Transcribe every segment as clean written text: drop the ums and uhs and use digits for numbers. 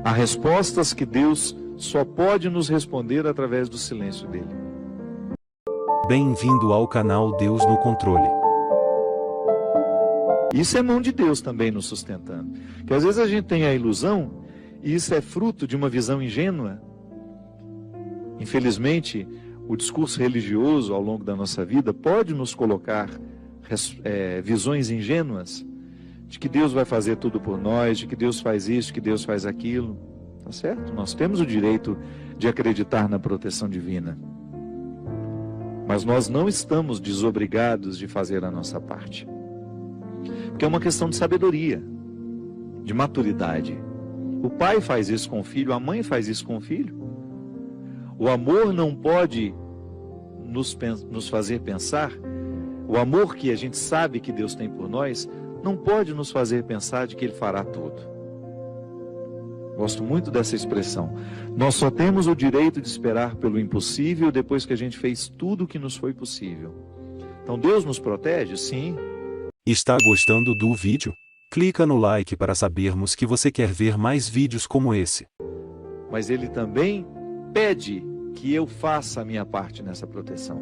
Há respostas que Deus só pode nos responder através do silêncio dele. Bem-vindo ao canal Deus no Controle. Isso é mão de Deus também nos sustentando. Que às vezes a gente tem a ilusão, e isso é fruto de uma visão ingênua. Infelizmente, o discurso religioso ao longo da nossa vida pode nos colocar visões ingênuas de que Deus vai fazer tudo por nós, de que Deus faz isso, que Deus faz aquilo. Tá certo? Nós temos o direito de acreditar na proteção divina. Mas nós não estamos desobrigados de fazer a nossa parte. Porque é uma questão de sabedoria, de maturidade. O pai faz isso com o filho, a mãe faz isso com o filho. O amor não pode nos fazer pensar, o amor que a gente sabe que Deus tem por nós, não pode nos fazer pensar de que Ele fará tudo. Gosto muito dessa expressão. Nós só temos o direito de esperar pelo impossível depois que a gente fez tudo o que nos foi possível. Então Deus nos protege? Sim. Está gostando do vídeo? Clica no like para sabermos que você quer ver mais vídeos como esse. Mas Ele também pede que eu faça a minha parte nessa proteção.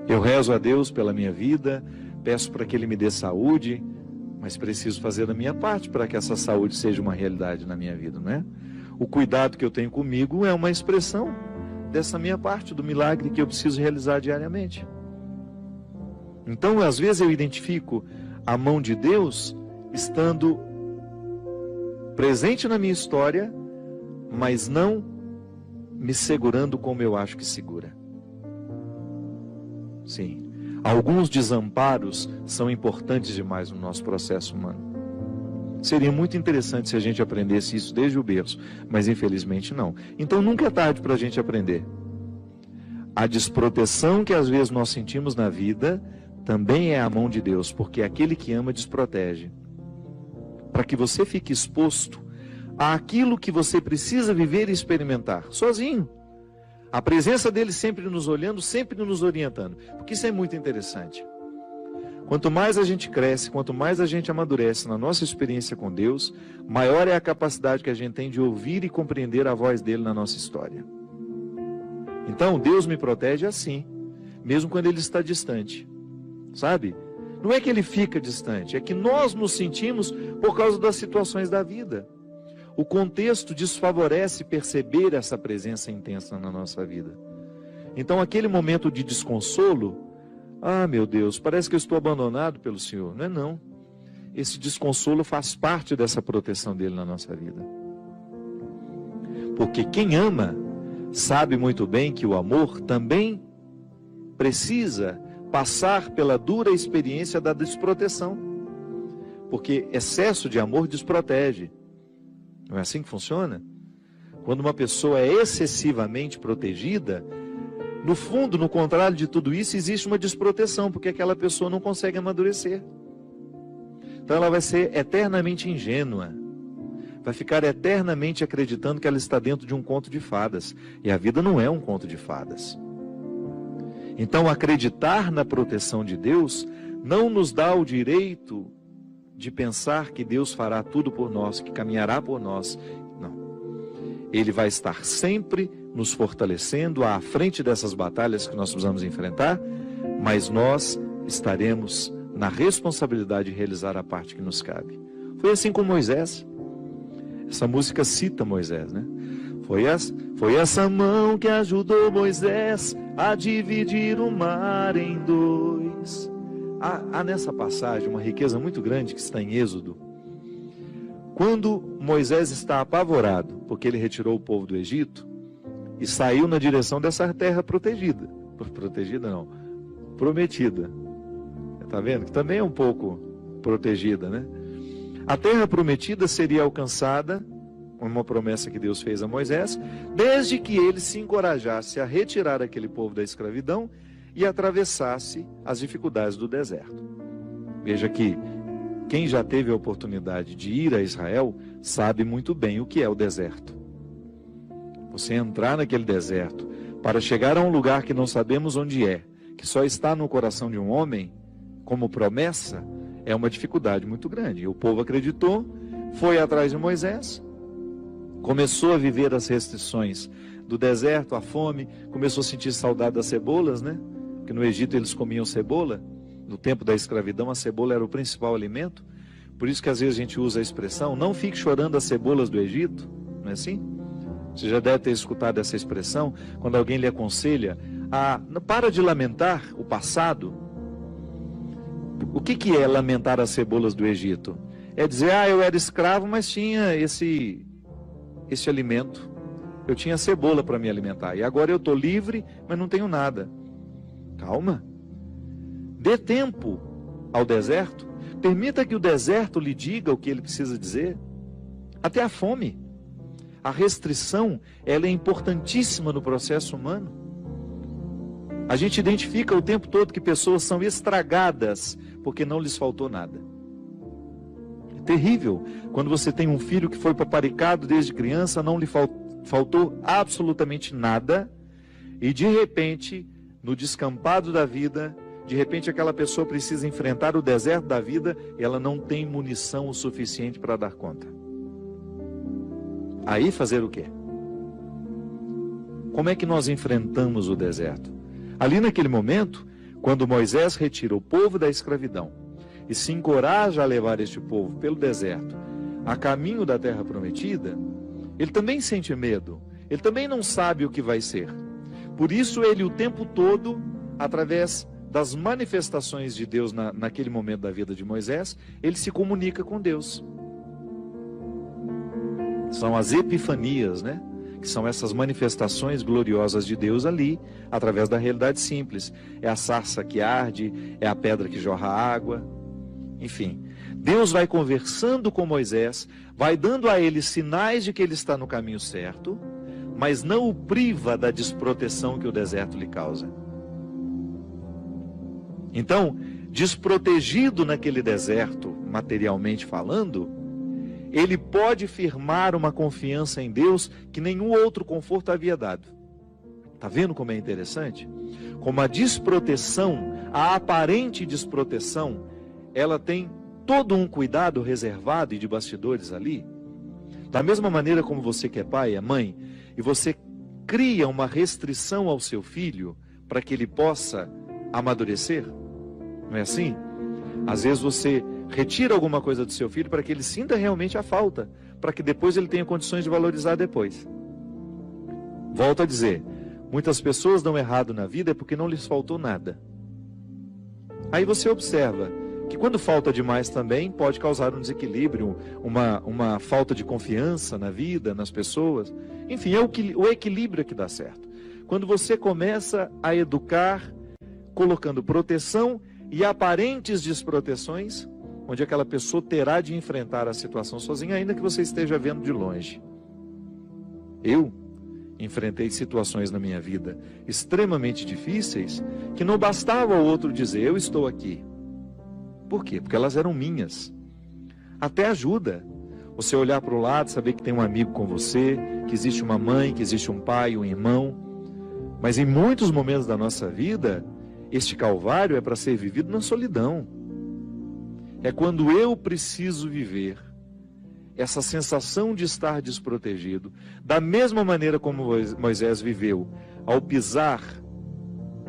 Eu rezo a Deus pela minha vida, peço para que Ele me dê saúde, mas preciso fazer a minha parte para que essa saúde seja uma realidade na minha vida, não é? O cuidado que eu tenho comigo é uma expressão dessa minha parte, do milagre que eu preciso realizar diariamente. Então, às vezes eu identifico a mão de Deus estando presente na minha história, mas não me segurando como eu acho que segura. Sim, alguns desamparos são importantes demais no nosso processo humano. Seria muito interessante se a gente aprendesse isso desde o berço, mas infelizmente não. Então nunca é tarde para a gente aprender. A desproteção que às vezes nós sentimos na vida também é a mão de Deus, porque aquele que ama desprotege. Para que você fique exposto àquilo que você precisa viver e experimentar, sozinho. A presença dele sempre nos olhando, sempre nos orientando. Porque isso é muito interessante. Quanto mais a gente cresce, quanto mais a gente amadurece na nossa experiência com Deus, maior é a capacidade que a gente tem de ouvir e compreender a voz dele na nossa história. Então, Deus me protege assim, mesmo quando ele está distante. Sabe? Não é que ele fica distante, é que nós nos sentimos por causa das situações da vida. O contexto desfavorece perceber essa presença intensa na nossa vida. Então, aquele momento de desconsolo, meu Deus, parece que eu estou abandonado pelo Senhor. Não é não. Esse desconsolo faz parte dessa proteção dele na nossa vida. Porque quem ama sabe muito bem que o amor também precisa passar pela dura experiência da desproteção. Porque excesso de amor desprotege. Não é assim que funciona? Quando uma pessoa é excessivamente protegida, no fundo, no contrário de tudo isso, existe uma desproteção, porque aquela pessoa não consegue amadurecer. Então ela vai ser eternamente ingênua, vai ficar eternamente acreditando que ela está dentro de um conto de fadas, e a vida não é um conto de fadas. Então acreditar na proteção de Deus não nos dá o direito de pensar que Deus fará tudo por nós, que caminhará por nós. Não. Ele vai estar sempre nos fortalecendo à frente dessas batalhas que nós precisamos enfrentar, mas nós estaremos na responsabilidade de realizar a parte que nos cabe. Foi assim com Moisés. Essa música cita Moisés, né? Foi essa mão que ajudou Moisés a dividir o mar em dois. Há nessa passagem uma riqueza muito grande que está em Êxodo. Quando Moisés está apavorado, porque ele retirou o povo do Egito e saiu na direção dessa terra protegida. Protegida não, prometida. Está vendo? Que também é um pouco protegida, né? A terra prometida seria alcançada, uma promessa que Deus fez a Moisés, desde que ele se encorajasse a retirar aquele povo da escravidão e atravessasse as dificuldades do deserto. Veja que quem já teve a oportunidade de ir a Israel sabe muito bem o que é o deserto. Você entrar naquele deserto para chegar a um lugar que não sabemos onde é, que só está no coração de um homem, como promessa, é uma dificuldade muito grande. E o povo acreditou, foi atrás de Moisés, começou a viver as restrições do deserto, a fome, começou a sentir saudade das cebolas, né? Porque no Egito eles comiam cebola. No tempo da escravidão, a cebola era o principal alimento. Por isso que às vezes a gente usa a expressão, não fique chorando as cebolas do Egito, não é assim? Você já deve ter escutado essa expressão, quando alguém lhe aconselha a para de lamentar o passado. O que é lamentar as cebolas do Egito? É dizer, eu era escravo, mas tinha esse alimento. Eu tinha cebola para me alimentar. E agora eu estou livre, mas não tenho nada. Calma. Dê tempo ao deserto. Permita que o deserto lhe diga o que ele precisa dizer. Até a fome. A restrição, ela é importantíssima no processo humano. A gente identifica o tempo todo que pessoas são estragadas porque não lhes faltou nada. É terrível quando você tem um filho que foi paparicado desde criança, não lhe faltou absolutamente nada, e de repente, no descampado da vida, de repente aquela pessoa precisa enfrentar o deserto da vida e ela não tem munição o suficiente para dar conta. Aí fazer o quê? Como é que nós enfrentamos o deserto? Ali naquele momento, quando Moisés retira o povo da escravidão e se encoraja a levar este povo pelo deserto a caminho da terra prometida, ele também sente medo, ele também não sabe o que vai ser. Por isso ele o tempo todo, através das manifestações de Deus naquele momento da vida de Moisés, ele se comunica com Deus. São as epifanias, né? Que são essas manifestações gloriosas de Deus ali, através da realidade simples. É a sarça que arde, é a pedra que jorra água, enfim. Deus vai conversando com Moisés, vai dando a ele sinais de que ele está no caminho certo, mas não o priva da desproteção que o deserto lhe causa. Então, desprotegido naquele deserto, materialmente falando, ele pode firmar uma confiança em Deus que nenhum outro conforto havia dado. Está vendo como é interessante? Como a desproteção, a aparente desproteção, ela tem todo um cuidado reservado e de bastidores ali. Da mesma maneira como você que é pai, é mãe, e você cria uma restrição ao seu filho para que ele possa amadurecer, não é assim? Às vezes você retira alguma coisa do seu filho para que ele sinta realmente a falta, para que depois ele tenha condições de valorizar depois. Volto a dizer, muitas pessoas dão errado na vida porque não lhes faltou nada. Aí você observa que quando falta demais também pode causar um desequilíbrio, uma falta de confiança na vida, nas pessoas. Enfim, é o equilíbrio que dá certo. Quando você começa a educar, colocando proteção e aparentes desproteções, onde aquela pessoa terá de enfrentar a situação sozinha, ainda que você esteja vendo de longe. Eu enfrentei situações na minha vida extremamente difíceis, que não bastava o outro dizer, eu estou aqui. Por quê? Porque elas eram minhas. Até ajuda. Você olhar para o lado, saber que tem um amigo com você, que existe uma mãe, que existe um pai, um irmão. Mas em muitos momentos da nossa vida, este calvário é para ser vivido na solidão. É quando eu preciso viver essa sensação de estar desprotegido, da mesma maneira como Moisés viveu, ao pisar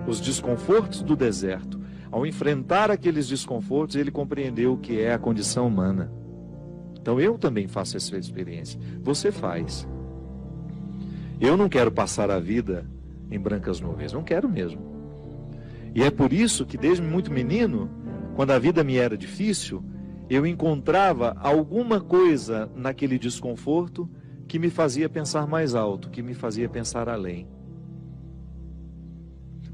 os desconfortos do deserto, ao enfrentar aqueles desconfortos, ele compreendeu o que é a condição humana. Então eu também faço essa experiência. Você faz. Eu não quero passar a vida em brancas nuvens, não quero mesmo. E é por isso que desde muito menino, quando a vida me era difícil, eu encontrava alguma coisa naquele desconforto que me fazia pensar mais alto, que me fazia pensar além.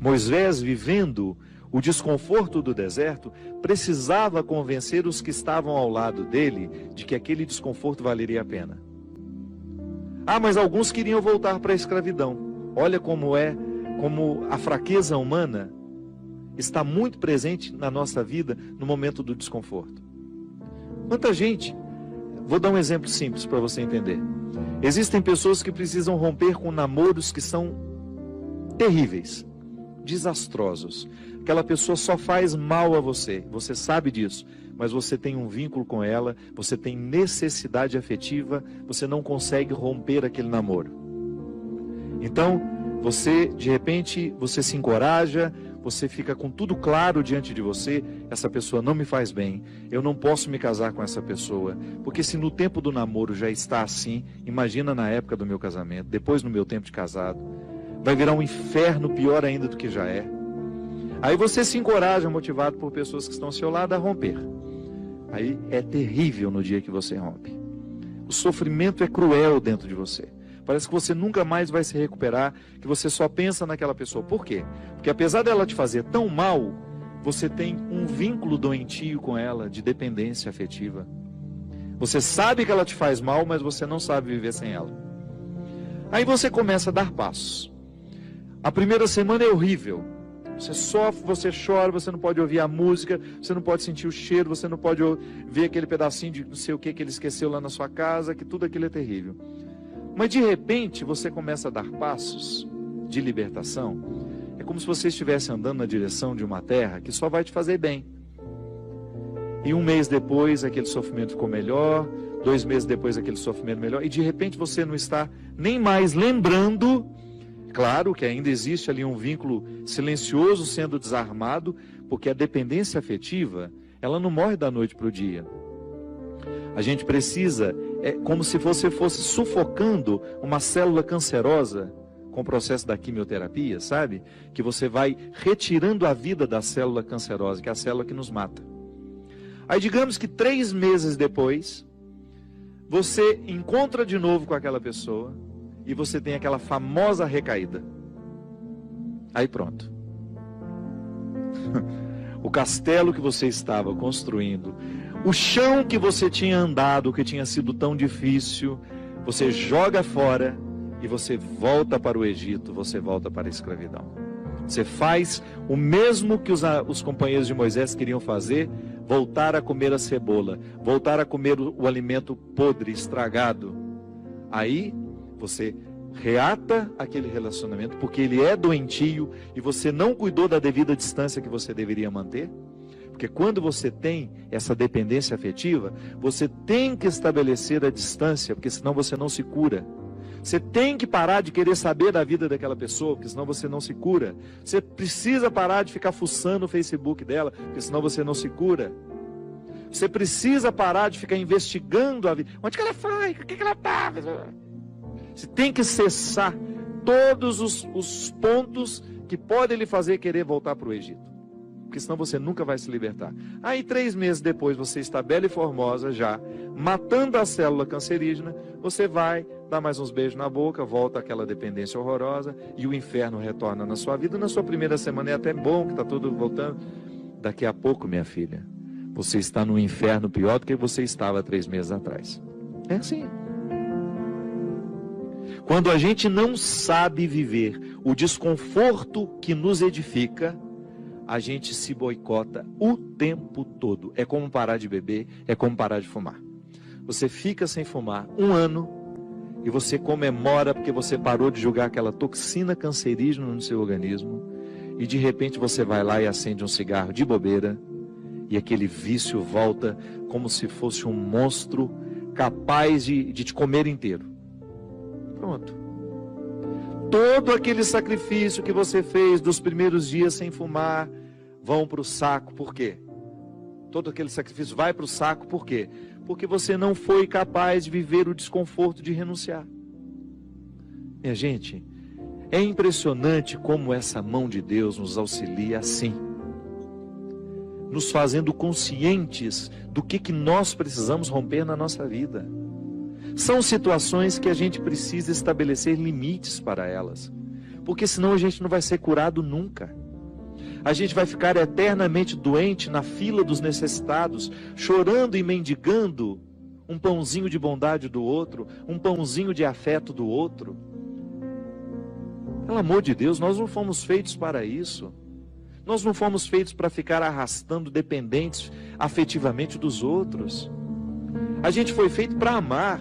Moisés, vivendo o desconforto do deserto, precisava convencer os que estavam ao lado dele de que aquele desconforto valeria a pena. Mas alguns queriam voltar para a escravidão. Olha como a fraqueza humana está muito presente na nossa vida no momento do desconforto. Quanta gente, vou dar um exemplo simples para você entender. Existem pessoas que precisam romper com namoros que são terríveis, desastrosos. Aquela pessoa só faz mal a você, você sabe disso, mas você tem um vínculo com ela, você tem necessidade afetiva, você não consegue romper aquele namoro. Então, você, de repente, você se encoraja, você fica com tudo claro diante de você, essa pessoa não me faz bem, eu não posso me casar com essa pessoa, porque se no tempo do namoro já está assim, imagina na época do meu casamento, depois no meu tempo de casado, vai virar um inferno pior ainda do que já é. Aí você se encoraja, motivado por pessoas que estão ao seu lado, a romper. Aí é terrível no dia que você rompe. O sofrimento é cruel dentro de você. Parece que você nunca mais vai se recuperar, que você só pensa naquela pessoa. Por quê? Porque apesar dela te fazer tão mal, você tem um vínculo doentio com ela, de dependência afetiva. Você sabe que ela te faz mal, mas você não sabe viver sem ela. Aí você começa a dar passos. A primeira semana é horrível. Você sofre, você chora, você não pode ouvir a música, você não pode sentir o cheiro, você não pode ver aquele pedacinho de não sei o que ele esqueceu lá na sua casa, que tudo aquilo é terrível. Mas de repente você começa a dar passos de libertação. É como se você estivesse andando na direção de uma terra que só vai te fazer bem. E um mês depois aquele sofrimento ficou melhor, 2 meses depois aquele sofrimento melhor, e de repente você não está nem mais lembrando. Claro que ainda existe ali um vínculo silencioso sendo desarmado, porque a dependência afetiva, ela não morre da noite para o dia. A gente precisa, é como se você fosse sufocando uma célula cancerosa com o processo da quimioterapia, sabe? Que você vai retirando a vida da célula cancerosa, que é a célula que nos mata. Aí digamos que 3 meses depois, você encontra de novo com aquela pessoa e você tem aquela famosa recaída. Aí pronto. O castelo que você estava construindo, o chão que você tinha andado, que tinha sido tão difícil, você joga fora e você volta para o Egito, você volta para a escravidão. Você faz o mesmo que os companheiros de Moisés queriam fazer, voltar a comer a cebola, voltar a comer o alimento podre, estragado. Aí você reata aquele relacionamento, porque ele é doentio e você não cuidou da devida distância que você deveria manter. Porque quando você tem essa dependência afetiva, você tem que estabelecer a distância, porque senão você não se cura. Você tem que parar de querer saber da vida daquela pessoa, porque senão você não se cura. Você precisa parar de ficar fuçando o Facebook dela, porque senão você não se cura. Você precisa parar de ficar investigando a vida. Onde que ela foi? O que ela estava? Você tem que cessar todos os pontos que podem lhe fazer querer voltar para o Egito. Porque senão você nunca vai se libertar. Aí 3 meses depois você está bela e formosa já, matando a célula cancerígena, você vai dar mais uns beijos na boca, volta àquela dependência horrorosa e o inferno retorna na sua vida. Na sua primeira semana é até bom que está tudo voltando. Daqui a pouco, minha filha, você está no inferno pior do que você estava 3 meses atrás. É assim. Quando a gente não sabe viver o desconforto que nos edifica, a gente se boicota o tempo todo. É como parar de beber, é como parar de fumar. Você fica sem fumar 1 ano e você comemora porque você parou de jogar aquela toxina cancerígena no seu organismo e de repente você vai lá e acende um cigarro de bobeira e aquele vício volta como se fosse um monstro capaz de te comer inteiro. Pronto. Todo aquele sacrifício que você fez dos primeiros dias sem fumar vão para o saco. Por quê? Todo aquele sacrifício vai para o saco. Por quê? Porque você não foi capaz de viver o desconforto de renunciar. Minha gente, é impressionante como essa mão de Deus nos auxilia assim, nos fazendo conscientes do que nós precisamos romper na nossa vida. São situações que a gente precisa estabelecer limites para elas, porque senão a gente não vai ser curado nunca. A gente vai ficar eternamente doente na fila dos necessitados, chorando e mendigando um pãozinho de bondade do outro, um pãozinho de afeto do outro. Pelo amor de Deus, nós não fomos feitos para isso. Nós não fomos feitos para ficar arrastando dependentes afetivamente dos outros. A gente foi feito para amar.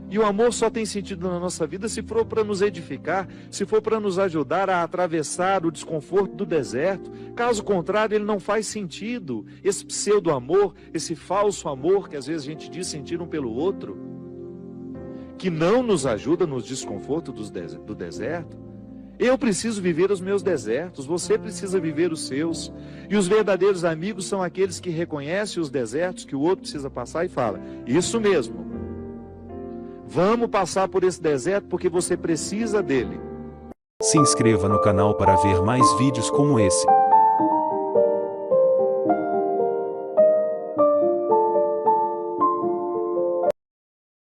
E o amor só tem sentido na nossa vida se for para nos edificar, se for para nos ajudar a atravessar o desconforto do deserto. Caso contrário, ele não faz sentido. Esse pseudo-amor, esse falso amor que às vezes a gente diz sentir um pelo outro, que não nos ajuda nos desconfortos do deserto. Eu preciso viver os meus desertos, você precisa viver os seus. E os verdadeiros amigos são aqueles que reconhecem os desertos que o outro precisa passar e fala: isso mesmo, vamos passar por esse deserto porque você precisa dele. Se inscreva no canal para ver mais vídeos como esse.